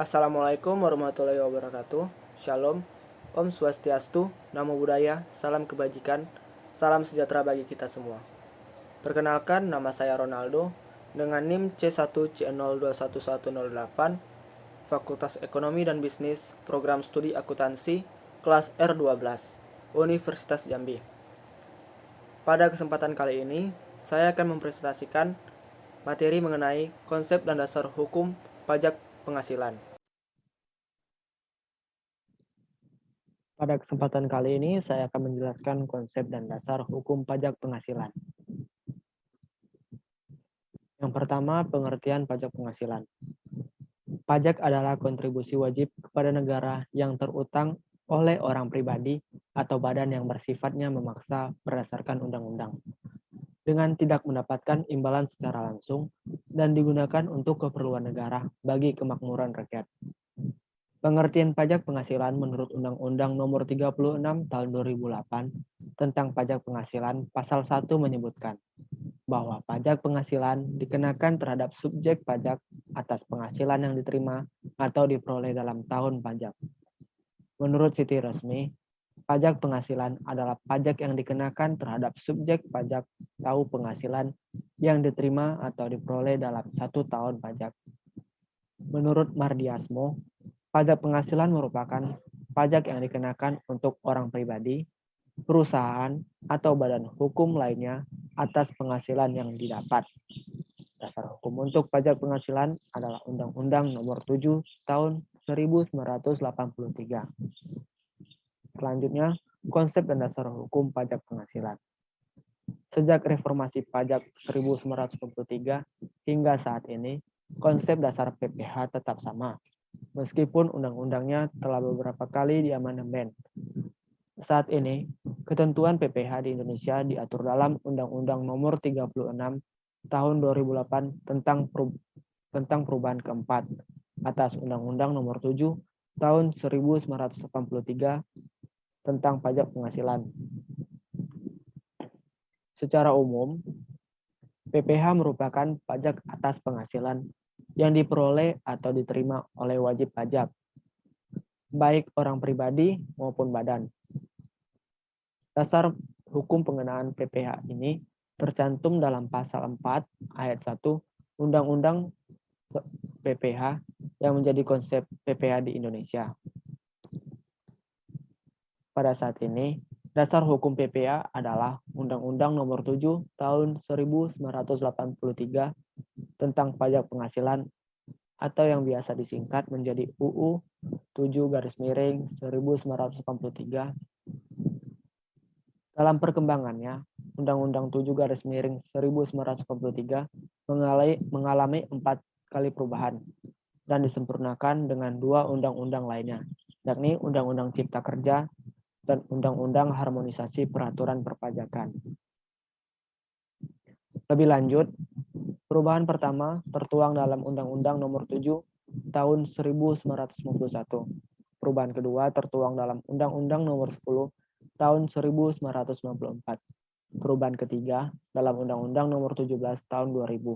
Assalamualaikum warahmatullahi wabarakatuh. Shalom, Om Swastiastu, Namo Buddhaya, salam kebajikan, salam sejahtera bagi kita semua. Perkenalkan, nama saya Ronaldo dengan NIM C1C021108, Fakultas Ekonomi dan Bisnis, Program Studi Akuntansi, kelas R12, Universitas Jambi. Pada kesempatan kali ini, saya akan mempresentasikan materi mengenai konsep dan dasar hukum pajak penghasilan. Pada kesempatan kali ini, saya akan menjelaskan konsep dan dasar hukum pajak penghasilan. Yang pertama, pengertian pajak penghasilan. Pajak adalah kontribusi wajib kepada negara yang terutang oleh orang pribadi atau badan yang bersifatnya memaksa berdasarkan undang-undang, dengan tidak mendapatkan imbalan secara langsung dan digunakan untuk keperluan negara bagi kemakmuran rakyat. Pengertian pajak penghasilan menurut Undang-Undang Nomor 36 Tahun 2008 tentang pajak penghasilan pasal 1 menyebutkan bahwa pajak penghasilan dikenakan terhadap subjek pajak atas penghasilan yang diterima atau diperoleh dalam tahun pajak. Menurut situs resmi, pajak penghasilan adalah pajak yang dikenakan terhadap subjek pajak atau penghasilan yang diterima atau diperoleh dalam satu tahun pajak. Menurut Mardiasmo, pajak penghasilan merupakan pajak yang dikenakan untuk orang pribadi, perusahaan, atau badan hukum lainnya atas penghasilan yang didapat. Dasar hukum untuk pajak penghasilan adalah Undang-Undang Nomor 7 Tahun 1983. Selanjutnya, konsep dan dasar hukum pajak penghasilan. Sejak reformasi pajak 1993 hingga saat ini, konsep dasar PPh tetap sama, meskipun undang-undangnya telah beberapa kali diamandemen. Saat ini, ketentuan PPh di Indonesia diatur dalam Undang-Undang Nomor 36 Tahun 2008 tentang perubahan keempat atas Undang-Undang Nomor 7 Tahun 1983 tentang pajak penghasilan. Secara umum, PPh merupakan pajak atas penghasilan yang diperoleh atau diterima oleh wajib pajak, baik orang pribadi maupun badan. Dasar hukum pengenaan PPh ini tercantum dalam pasal 4 ayat 1 Undang-Undang PPh yang menjadi konsep PPh di Indonesia. Pada saat ini, dasar hukum PPh adalah Undang-Undang Nomor 7 Tahun 1983 tentang pajak penghasilan atau yang biasa disingkat menjadi UU 7-1983. Dalam perkembangannya, Undang-Undang 7-1983 mengalami 4 kali perubahan dan disempurnakan dengan 2 undang-undang lainnya, yakni Undang-Undang Cipta Kerja dan Undang-Undang Harmonisasi Peraturan Perpajakan. Lebih lanjut, perubahan pertama tertuang dalam Undang-Undang Nomor 7 Tahun 1991. Perubahan kedua tertuang dalam Undang-Undang Nomor 10 Tahun 1994. Perubahan ketiga dalam Undang-Undang Nomor 17 Tahun 2000.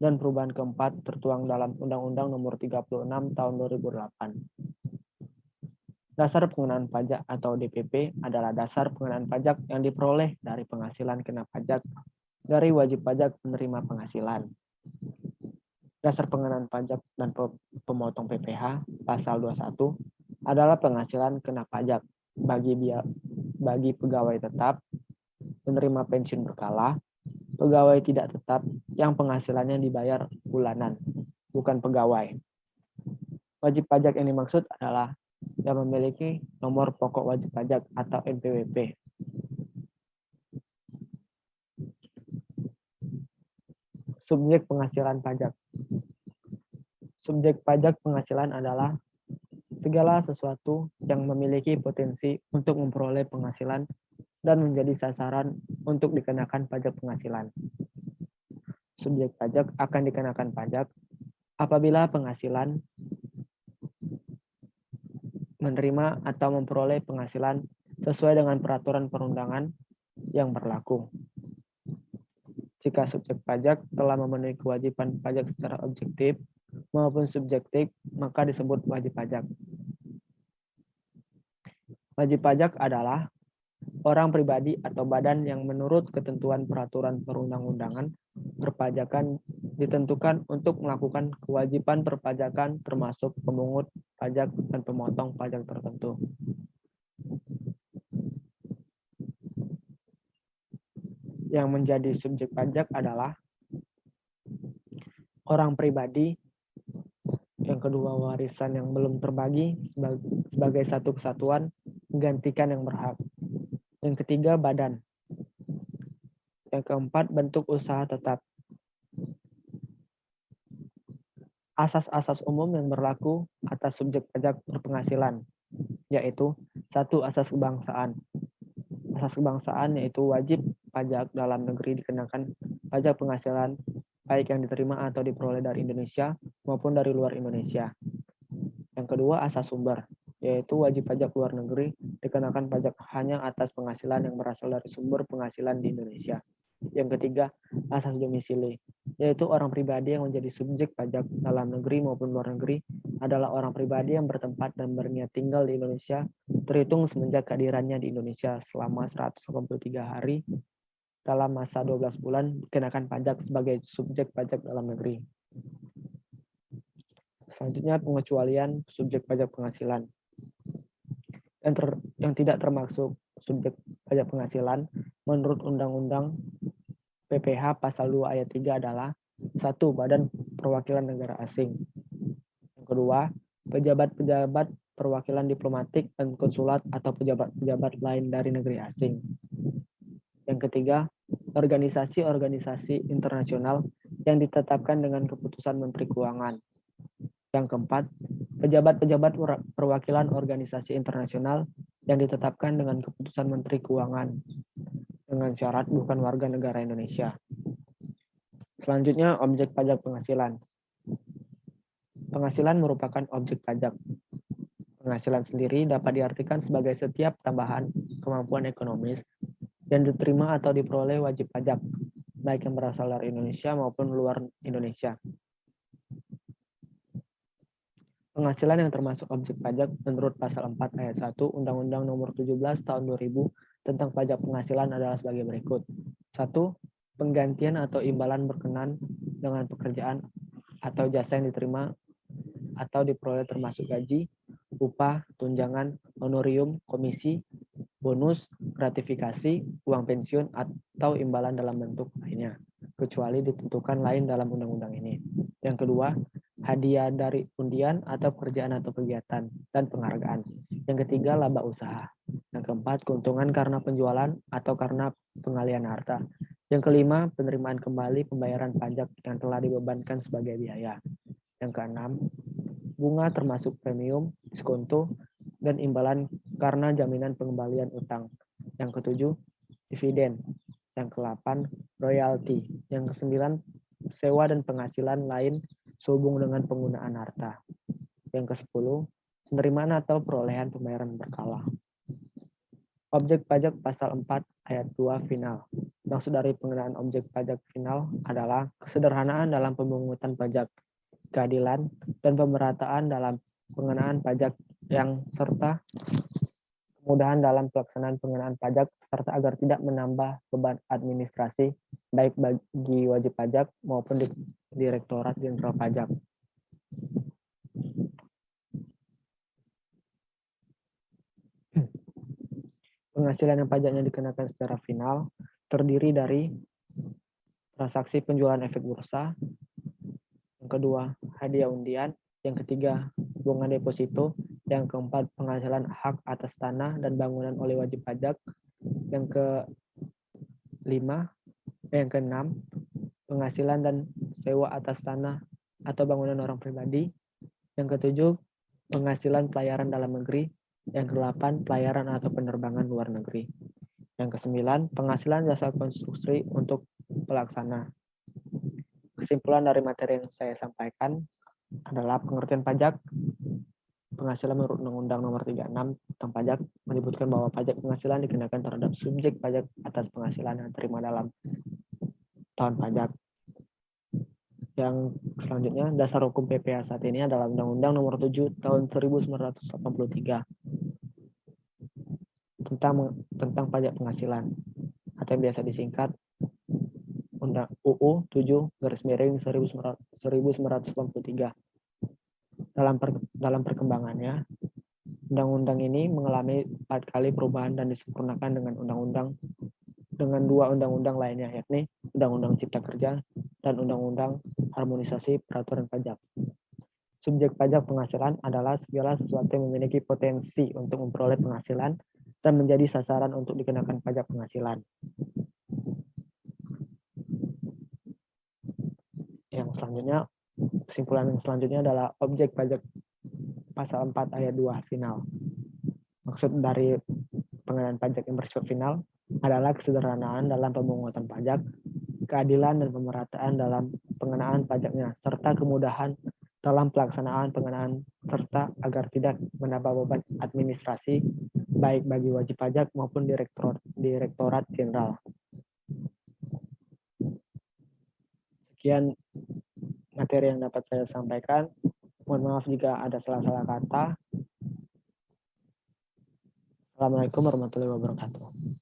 Dan perubahan keempat tertuang dalam Undang-Undang Nomor 36 Tahun 2008. Dasar pengenaan pajak atau DPP adalah dasar pengenaan pajak yang diperoleh dari penghasilan kena pajak dari wajib pajak penerima penghasilan. Dasar pengenaan pajak dan pemotong PPh pasal 21 adalah penghasilan kena pajak bagi pegawai tetap, penerima pensiun berkala, pegawai tidak tetap yang penghasilannya dibayar bulanan, bukan pegawai. Wajib pajak yang dimaksud adalah yang memiliki nomor pokok wajib pajak atau NPWP. Subjek penghasilan pajak. Subjek pajak penghasilan adalah segala sesuatu yang memiliki potensi untuk memperoleh penghasilan dan menjadi sasaran untuk dikenakan pajak penghasilan. Subjek pajak akan dikenakan pajak apabila penghasilan menerima atau memperoleh penghasilan sesuai dengan peraturan perundangan yang berlaku. Jika subjek pajak telah memenuhi kewajiban pajak secara objektif, maupun subjektif, maka disebut wajib pajak. Wajib pajak adalah orang pribadi atau badan yang menurut ketentuan peraturan perundang-undangan perpajakan ditentukan untuk melakukan kewajiban perpajakan termasuk pemungut pajak dan pemotong pajak tertentu. Yang menjadi subjek pajak adalah orang pribadi, yang kedua warisan yang belum terbagi sebagai satu kesatuan menggantikan yang berhak. Yang ketiga badan. Yang keempat bentuk usaha tetap. Asas-asas umum yang berlaku atas subjek pajak berpenghasilan, yaitu 1. Asas kebangsaan. Asas kebangsaan yaitu wajib pajak dalam negeri dikenakan pajak penghasilan baik yang diterima atau diperoleh dari Indonesia maupun dari luar Indonesia. Yang kedua, asas sumber, yaitu wajib pajak luar negeri dikenakan pajak hanya atas penghasilan yang berasal dari sumber penghasilan di Indonesia. Yang ketiga, asas domisili, yaitu orang pribadi yang menjadi subjek pajak dalam negeri maupun luar negeri adalah orang pribadi yang bertempat dan berniat tinggal di Indonesia terhitung semenjak kehadirannya di Indonesia selama 183 hari dalam masa 12 bulan dikenakan pajak sebagai subjek pajak dalam negeri. Selanjutnya pengecualian subjek pajak penghasilan. Yang tidak termasuk subjek pajak penghasilan menurut Undang-Undang PPH pasal 2 ayat 3 adalah 1. Badan perwakilan negara asing. Yang kedua, pejabat-pejabat perwakilan diplomatik dan konsulat atau pejabat-pejabat lain dari negeri asing. Yang ketiga, organisasi-organisasi internasional yang ditetapkan dengan keputusan Menteri Keuangan. Yang keempat, pejabat-pejabat perwakilan organisasi internasional yang ditetapkan dengan keputusan Menteri Keuangan dengan syarat bukan warga negara Indonesia. Selanjutnya, objek pajak penghasilan. Penghasilan merupakan objek pajak. Penghasilan sendiri dapat diartikan sebagai setiap tambahan kemampuan ekonomis yang diterima atau diperoleh wajib pajak, baik yang berasal dari Indonesia maupun luar Indonesia. Penghasilan yang termasuk objek pajak menurut pasal 4 ayat 1 Undang-Undang Nomor 17 Tahun 2000 tentang pajak penghasilan adalah sebagai berikut. 1. Penggantian atau imbalan berkenan dengan pekerjaan atau jasa yang diterima atau diperoleh termasuk gaji, upah, tunjangan, honorium, komisi, bonus, gratifikasi, uang pensiun, atau imbalan dalam bentuk lainnya, kecuali ditentukan lain dalam undang-undang ini. Yang kedua, hadiah dari undian atau pekerjaan atau kegiatan, dan penghargaan. Yang ketiga, laba usaha. Yang keempat, keuntungan karena penjualan atau karena pengalian harta. Yang kelima, penerimaan kembali pembayaran pajak yang telah dibebankan sebagai biaya. Yang keenam, bunga termasuk premium, diskonto, dan imbalan karena jaminan pengembalian utang. Yang ketujuh, dividen. Yang kedelapan, royalti. Yang kesembilan, sewa dan penghasilan lain sehubung dengan penggunaan harta. Yang kesepuluh, penerimaan atau perolehan pembayaran berkala. Objek pajak pasal 4 ayat 2 final. Maksud dari pengenaan objek pajak final adalah kesederhanaan dalam pemungutan pajak, keadilan, dan pemerataan dalam pengenaan pajak yang serta kemudahan dalam pelaksanaan pengenaan pajak serta agar tidak menambah beban administrasi baik bagi wajib pajak maupun di Direktorat Jenderal Pajak. Penghasilan yang pajaknya dikenakan secara final terdiri dari transaksi penjualan efek bursa, yang kedua hadiah undian, yang ketiga bunga deposito, yang keempat penghasilan hak atas tanah dan bangunan oleh wajib pajak, yang keenam penghasilan dan sewa atas tanah atau bangunan orang pribadi, yang ketujuh penghasilan pelayaran dalam negeri, yang kedelapan pelayaran atau penerbangan luar negeri, yang kesembilan penghasilan jasa konstruksi untuk pelaksana. Kesimpulan dari materi yang saya sampaikan adalah pengertian pajak. Penghasilan menurut Undang-Undang Nomor 36 tentang pajak menyebutkan bahwa pajak penghasilan dikenakan terhadap subjek pajak atas penghasilan yang diterima dalam tahun pajak. Yang selanjutnya, dasar hukum PPh saat ini adalah Undang-Undang Nomor 7 Tahun 1983 tentang pajak penghasilan atau yang biasa disingkat Undang UU 7/1983. Dalam perkembangannya, undang-undang ini mengalami 4 kali perubahan dan disempurnakan dengan 2 undang-undang lainnya, yakni Undang-Undang Cipta Kerja dan Undang-Undang Harmonisasi Peraturan Pajak. Subjek pajak penghasilan adalah segala sesuatu yang memiliki potensi untuk memperoleh penghasilan dan menjadi sasaran untuk dikenakan pajak penghasilan. Yang selanjutnya, kesimpulan yang selanjutnya adalah objek pajak pasal 4 ayat 2 final. Maksud dari pengenaan pajak yang bersifat final adalah kesederhanaan dalam pemungutan pajak, keadilan dan pemerataan dalam pengenaan pajaknya, serta kemudahan dalam pelaksanaan pengenaan, serta agar tidak menambah beban administrasi baik bagi wajib pajak maupun Direktorat Jenderal. Sekian materi yang dapat saya sampaikan. Mohon maaf jika ada salah-salah kata. Assalamualaikum warahmatullahi wabarakatuh.